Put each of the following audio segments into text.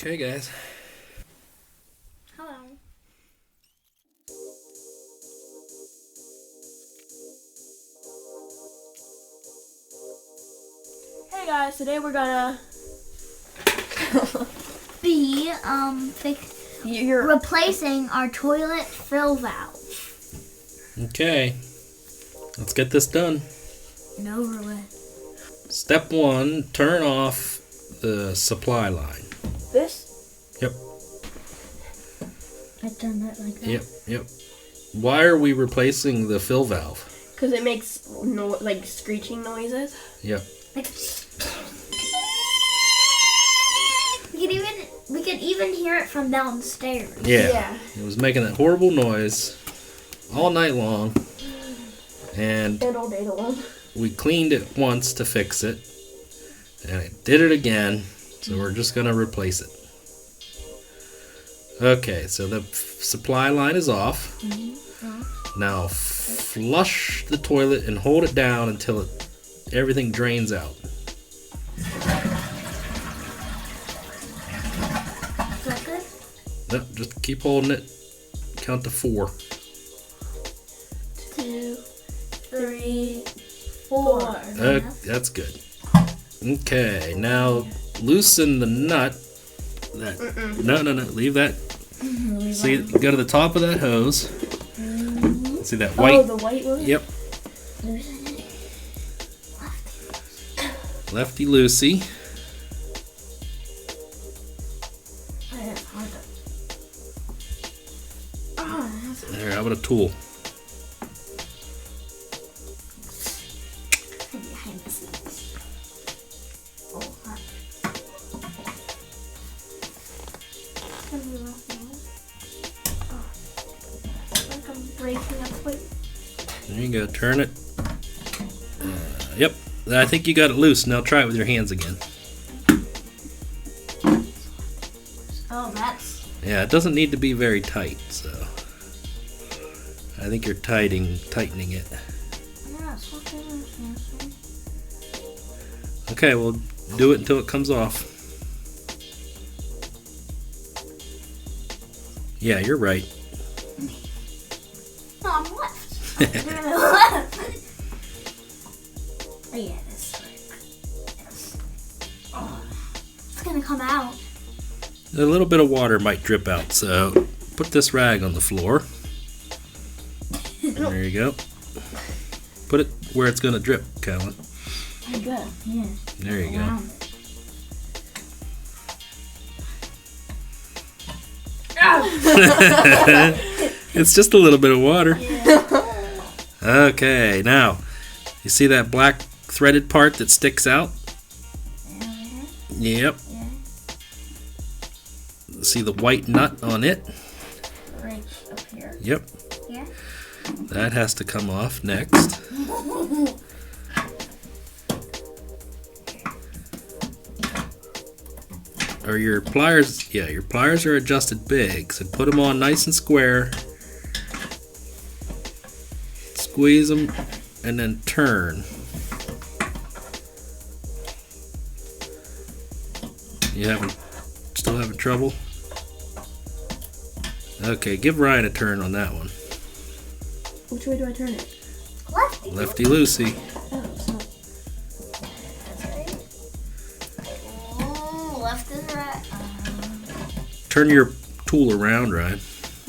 Okay, guys. Hello. Hey guys, today we're gonna be you're replacing our toilet fill valve. Okay. Let's get this done. And over with. Step 1, turn off the supply line. this. Yep. I turned it like that. Yep. Why are we replacing the fill valve? Because it makes like screeching noises. Yep. Like, we could even hear it from downstairs. Yeah. It was making that horrible noise all night long. And And all day long. we cleaned it once to fix it. And it did it again. So we're just going to replace it. Okay, so the supply line is off. Now flush the toilet and hold it down until everything drains out. Is that good? Nope, just keep holding it. Count to 4. 2, 3, 4. That's good. Okay, now loosen the nut. No, leave that. See, go to the top of that hose. See that white? Oh, the white one? Yep. Lefty loosey. There, how about a tool? There you go, turn it. Yep, I think you got it loose. Now try it with your hands again. Oh, that's... Yeah, it doesn't need to be very tight, so I think you're tightening it. Yeah, it's okay. Okay, well, do it until it comes off. Yeah, you're right. No, I'm left. Left. Oh, yeah, this way. Yes. Oh, it's gonna come out. A little bit of water might drip out, so put this rag on the floor. There you go. Put it where it's going to drip, Callan. I got yeah. There you go. It's just a little bit of water. Okay, now, you see that black threaded part that sticks out? Yep. Yeah. See the white nut on it? Right up here. Yep. Yeah. That has to come off next. Or your pliers, yeah, your pliers are adjusted big, so put them on nice and square. Squeeze them and then turn. Still having trouble? Okay, give Ryan a turn on that one. Which way do I turn it? Lefty. Lefty loosey. Oh, it's not. That's right. Left and right. Turn your tool around, Ryan.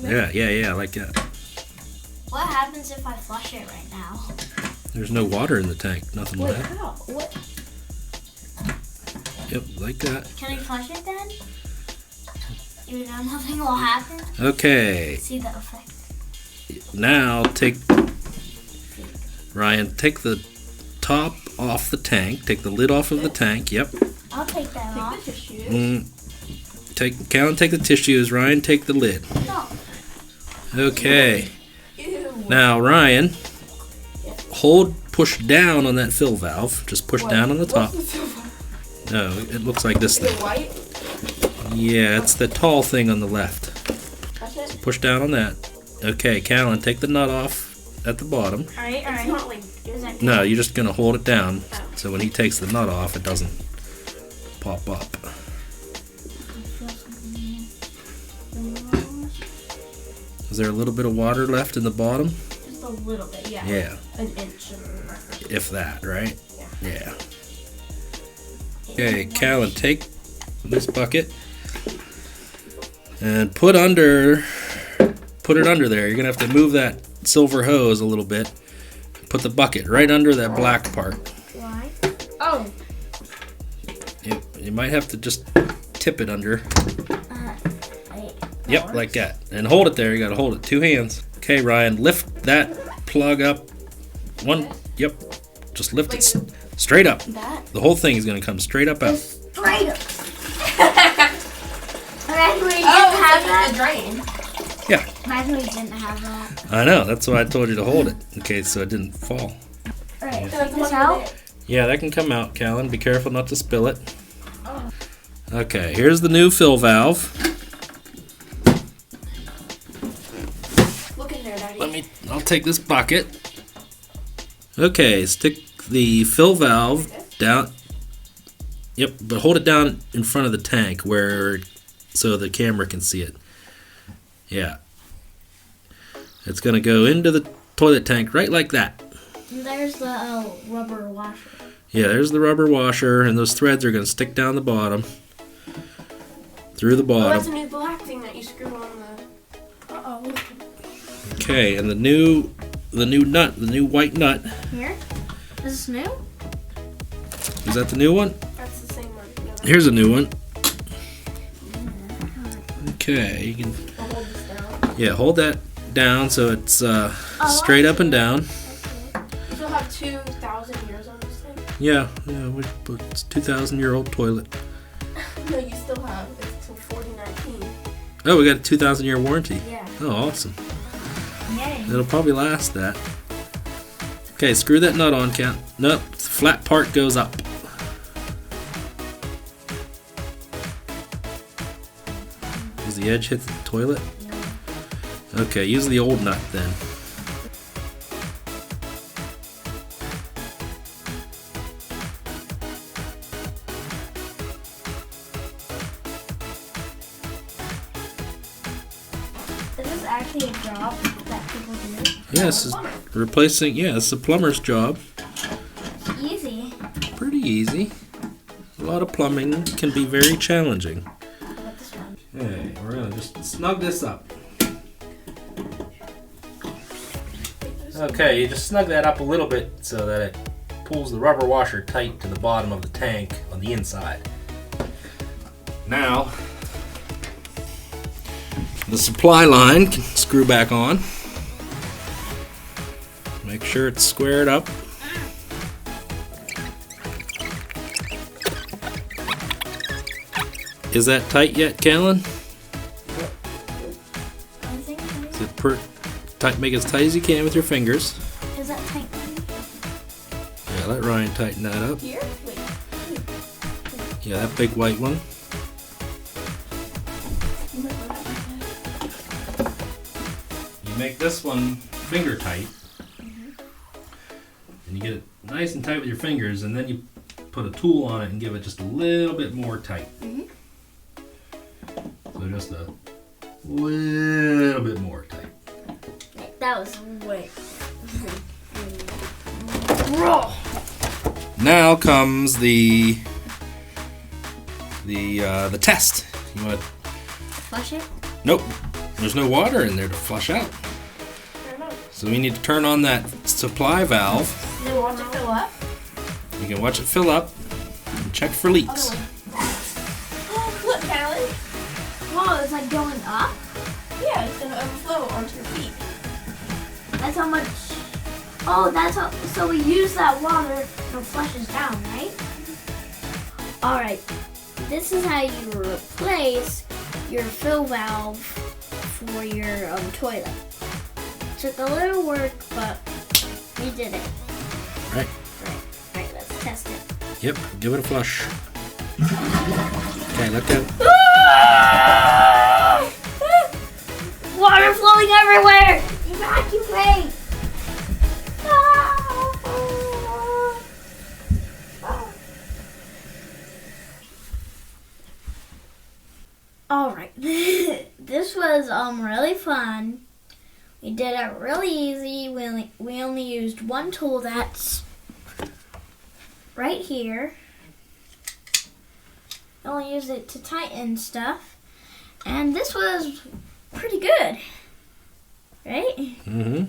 Yeah, like that. What happens if I flush it right now? There's no water in the tank, nothing Wait, left. how? What? Yep, like that. Can I flush it then? Even though nothing will happen? Okay, See the effect. now Ryan, take the top off the tank. Take the lid off of the tank. Yep. I'll take that Take off. the tissue. Callan, take the tissues. Ryan, take the lid. No. Okay. Ew. Now, Ryan, push down on that fill valve. Just push down on the top. What's the silver? No, it looks like this Is it thing. white? Yeah, it's the tall thing on the left. That's it? Push down on that. Okay, Callan, take the nut off at the bottom. Alright, It's not like... Is that No, you're just going to hold it down so when he takes the nut off, it doesn't pop up. feels Is there a little bit of water left in the bottom? Just a little bit, yeah. Yeah. An inch. If that, right? Yeah. Yeah. Okay, Callan, take this bucket and put it under there. You're gonna have to move that silver hose a little bit. Put the bucket right under that black part. Why? Oh. You might have to just tip it under. Wait. Yep, like that. And hold it there. You gotta hold it. 2 hands. Okay, Ryan, lift that plug up. Yep. Just lift it straight up. That? The whole thing is gonna come straight up out. Straight up. Imagine we didn't have that. A drain. Yeah. Imagine we didn't have that. I know. That's why I told you to hold it. Okay, so it didn't fall. Alright, So take this out. Yeah, that can come out, Callan. Be careful not to spill it. Okay, here's the new fill valve. Look in there, Daddy. I'll take this bucket. Okay, stick the fill valve down. Yep, but hold it down in front of the tank so the camera can see it. Yeah. It's gonna go into the toilet tank right like that. And there's the rubber washer. Yeah, there's the rubber washer, and those threads are gonna stick down the bottom. Through the Oh, that's a bottom. new black thing that you screw on the... Uh-oh. Okay, and the new nut, the new white nut. Here? Is this new? Is that the new one? That's the same one. No. Here's a new one. Okay, you can I'll hold this down. yeah, hold that down so it's straight up and down. You still have 2,000 years on this thing? Yeah, it's 2,000-year-old toilet. No, you still have. It's till 4019. Oh, we got a 2,000-year warranty. Yeah. Oh, awesome. Yay. It'll probably last that. Okay, screw that nut on, Count. Nope, the flat part goes up. Does the edge hit the toilet? Okay, use the old nut then. Is this actually a job that people do? Yes, it's replacing. Yeah, it's the plumber's job. It's easy. Pretty easy. A lot of plumbing can be very challenging. How about this one? Okay, we're gonna just snug this up. Okay, you just snug that up a little bit so that it pulls the rubber washer tight to the bottom of the tank on the inside. Now, the supply line can screw back on. Make sure it's squared up. Is that tight yet, Callan? I think Is it tight? Make it as tight as you can with your fingers. is that tight? Yeah, let Ryan tighten that up. Here? Wait. Yeah, that big white one. You make this one finger tight. And you get it nice and tight with your fingers, and then you put a tool on it and give it just a little bit more tight. So just a little bit more tight. That was way. Now comes the test. You want to? Flush it? Nope. There's no water in there to flush out. So we need to turn on that supply valve. Then watch it fill up. You can watch it fill up and check for leaks. Look, Callan. Whoa, it's like going up? Yeah, it's gonna overflow onto your feet. That's how much. Oh, that's how. So we use that water and it flushes down, right? Alright. This is how you replace your fill valve for your toilet. Took a little work, but we did it. Right. Alright, let's test it. Yep. Give it a flush. Okay, look out. Water flowing everywhere! Evacuate! Alright. This was really fun. We did it really easy. We only used one tool that's right here. Only use it to tighten stuff. And this was pretty good. Right? Mm-hmm.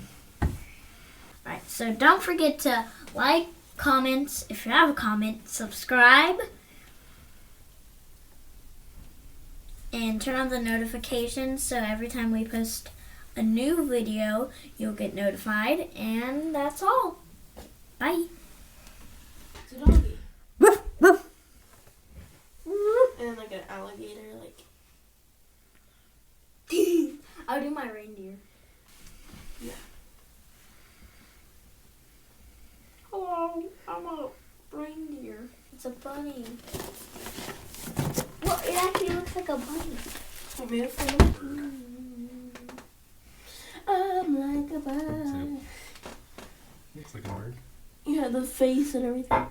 Alright, so don't forget to like, comment, if you have a comment, subscribe, and turn on the notifications so every time we post a new video, you'll get notified. And that's all. Bye. It's a doggy. And like an alligator, like. I'll do my reindeer. Yeah. Hello, I'm a reindeer. It's a bunny. Well, it actually looks like a bunny. Want me to film it? I'm like a bird. Looks like a bird. Yeah, the face and everything.